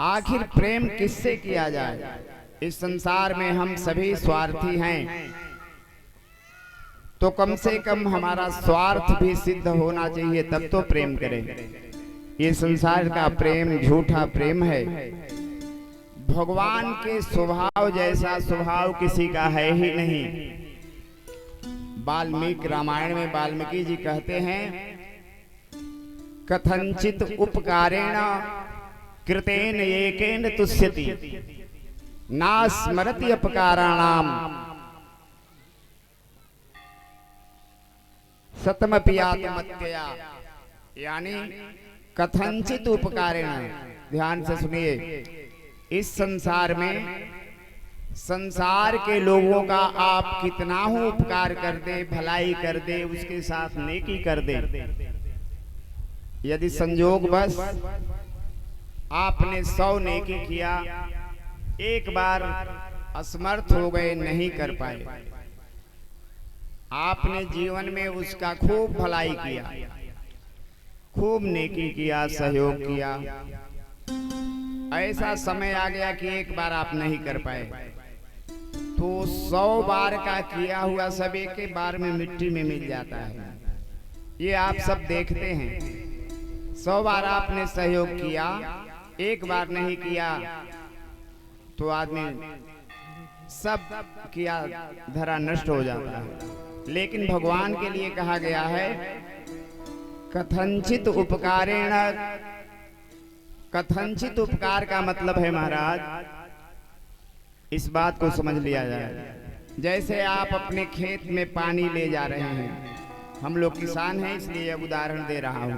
आखिर प्रेम किससे किया जाए? इस संसार में हम सभी स्वार्थी हैं, तो कम से कम हमारा स्वार्थ भी सिद्ध होना चाहिए, तब तो प्रेम करें। ये संसार का प्रेम झूठा प्रेम है। भगवान के स्वभाव जैसा स्वभाव किसी का है ही नहीं। वाल्मीकि रामायण में वाल्मीकि जी कहते हैं, कथंचित उपकारेण कृतेन एकेन तुष्यति ना स्मरति अपकाराणाम सतमपि आत्महत्या। यानी कथंचित उपकारेण, ध्यान से सुनिए, इस संसार में संसार के लोगों का आप कितना हो उपकार कर दे, भलाई कर दे, उसके साथ नेकी कर दे, यदि संजोग बस आपने 100 नेकी किया, एक बार असमर्थ हो गए, नहीं कर पाए, आपने जीवन में उसका खूब भलाई किया, खूब नेकी किया, सहयोग किया, ऐसा समय आ गया कि एक बार आप नहीं कर पाए, तो 100 बार का किया हुआ सब एक ही बार में मिट्टी में मिल जाता है। ये आप सब देखते हैं। 100 बार आपने सहयोग किया, एक बार नहीं किया, तो आदमी सब किया धरा नष्ट हो जाता है। लेकिन भगवान के लिए कहा गया है, कथंचित उपकारेण। कथंचित उपकार का मतलब है महाराज, इस बात को समझ लिया जाए। जैसे आप अपने खेत में पानी ले जा रहे हैं, हम लोग किसान हैं इसलिए उदाहरण दे रहा हूं।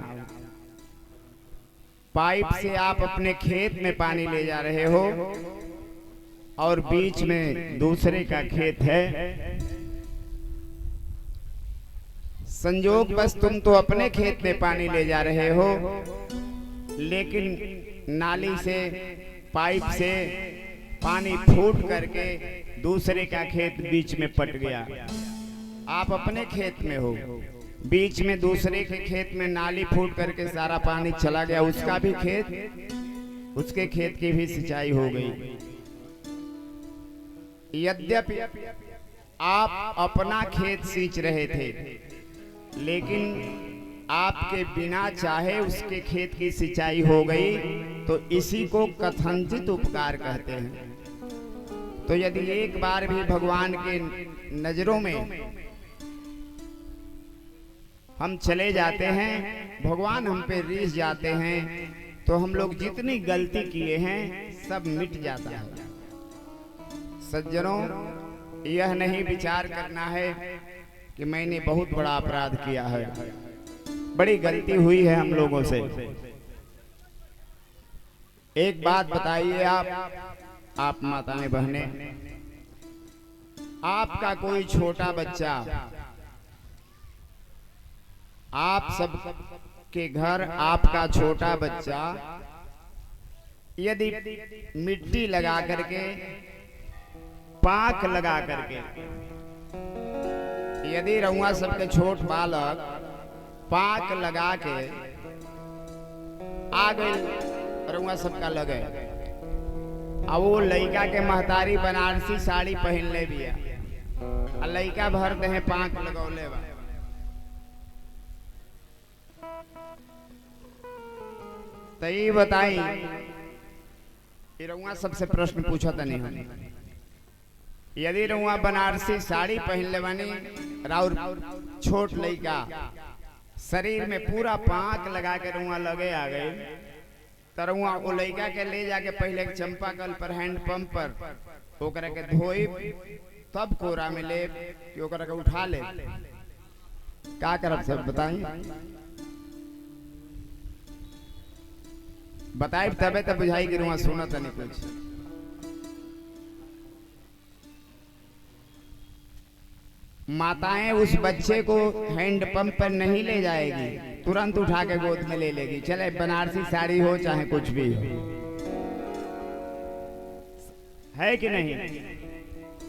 पाइप से आप अपने खेत में पानी ले जा रहे हो और बीच में दूसरे का खेत है, संजोग बस तुम तो अपने खेत में पानी ले जा रहे हो, लेकिन नाली से पाइप से पानी फूट करके दूसरे का खेत बीच में पट गया। आप अपने खेत में हो, बीच में दूसरे के खेत में नाली फूट करके सारा पानी चला गया, उसका भी खेत, उसके खेत की भी सिंचाई हो गई। यद्यपि आप अपना खेत सींच रहे थे, लेकिन आपके बिना चाहे उसके खेत की सिंचाई हो गई, तो इसी को कथंचित उपकार कहते हैं। तो यदि एक बार भी भगवान के नजरों में हम चले जाते हैं, भगवान हम पे रीस जाते हैं, तो हम लोग जितनी गलती किए हैं सब मिट जाता है। सज्जनों, यह नहीं विचार करना है कि मैंने बहुत बड़ा अपराध किया है, बड़ी गलती हुई है हम लोगों से। एक बात बताइए, आप माताएं बहनें, आपका कोई छोटा बच्चा, आप सब के घर आपका छोटा बच्चा यदि मिट्टी लगा करके, पाक लगा करके, यदि रउआ सबके छोट बालक पाक लगा के आ गई, रउआ सबका लगे, अब वो लइका के महतारी बनारसी साड़ी पहन ले बिया, लइका भर दे पाक लगौले बा, तो ये बताई, रउआ सबसे प्रश्न पूछा था नहीं, यदि रउआ बनारसी साड़ी पहन ले बानी, राउर छोट लइका शरीर में पूरा पाक लगा के रउआ लगे आ गए, तो रउआ वो लइका के ले जाके पहले चंपाकल पर हैंड पंप पर ओकरा के धोई, तब कोरा में ले कि ओकरा के उठा ले, का करब सब बताई? बताए तबे तब बुझाई कि रुआ सुनत नहीं कुछ। माताएं उस बच्चे को हैंड पंप पर नहीं ले जाएगी, तुरंत उठा के गोद में ले लेगी, चले बनारसी साड़ी हो चाहे कुछ भी हो, है कि नहीं?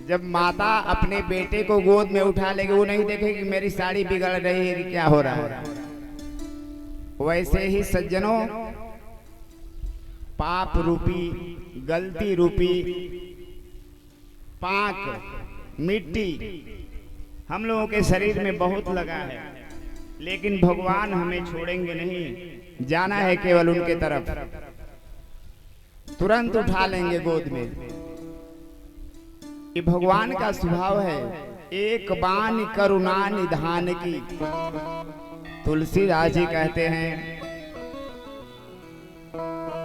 जब माता अपने बेटे को गोद में उठा लेगी, वो नहीं देखेगी मेरी साड़ी बिगड़ रही है कि क्या हो रहा है। वैसे ही सज्जनों, पाप रूपी, गलती रूपी पाक मिट्टी हम लोगों के शरीर में बहुत लगा है, लेकिन भगवान हमें छोड़ेंगे नहीं। जाना है केवल उनके तरफ, तुरंत उठा लेंगे गोद में। ये भगवान का स्वभाव है। एक बानी करुणा निधान की, तुलसीदास जी कहते हैं,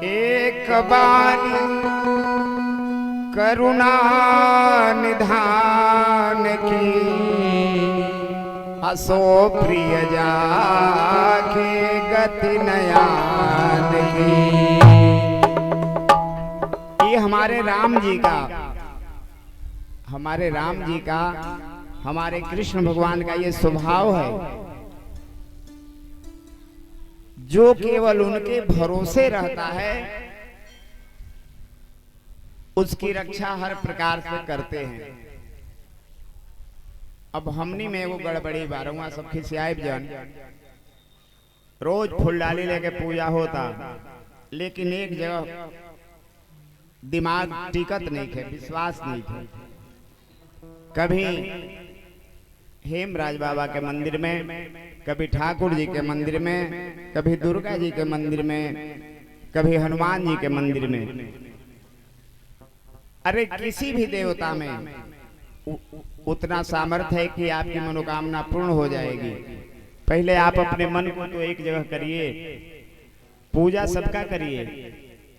एक बानी करुणा निधान की, असो प्रिय जाके गति नयान की। ये हमारे राम जी का, हमारे कृष्ण भगवान का ये स्वभाव है, जो केवल उनके भरोसे रहता है उसकी रक्षा हर प्रकार से करते हैं। अब हमनी में वो गड़बड़ी बारहुआ सब खिसियाए जन, रोज फूल डाली लेके पूजा होता, लेकिन एक जगह दिमाग टिकत नहीं थे, विश्वास नहीं थे। कभी हेमराज बाबा के मंदिर में, कभी ठाकुर जी के मंदिर में, कभी दुर्गा जी के मंदिर में, कभी हनुमान जी के मंदिर में। अरे किसी भी देवता में उतना सामर्थ्य है कि आपकी मनोकामना पूर्ण हो जाएगी। पहले आप अपने मन को तो एक जगह करिए, पूजा सबका करिए,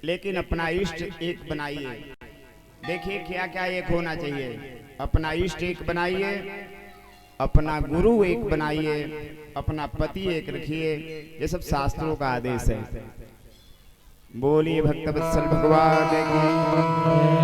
लेकिन अपना इष्ट एक बनाइए। देखिए क्या क्या एक होना चाहिए। अपना इष्ट एक बनाइए, अपना गुरु एक बनाइए, अपना पति एक रखिए। ये सब शास्त्रों का आदेश है। बोलिए भक्तवत्सल भगवान की।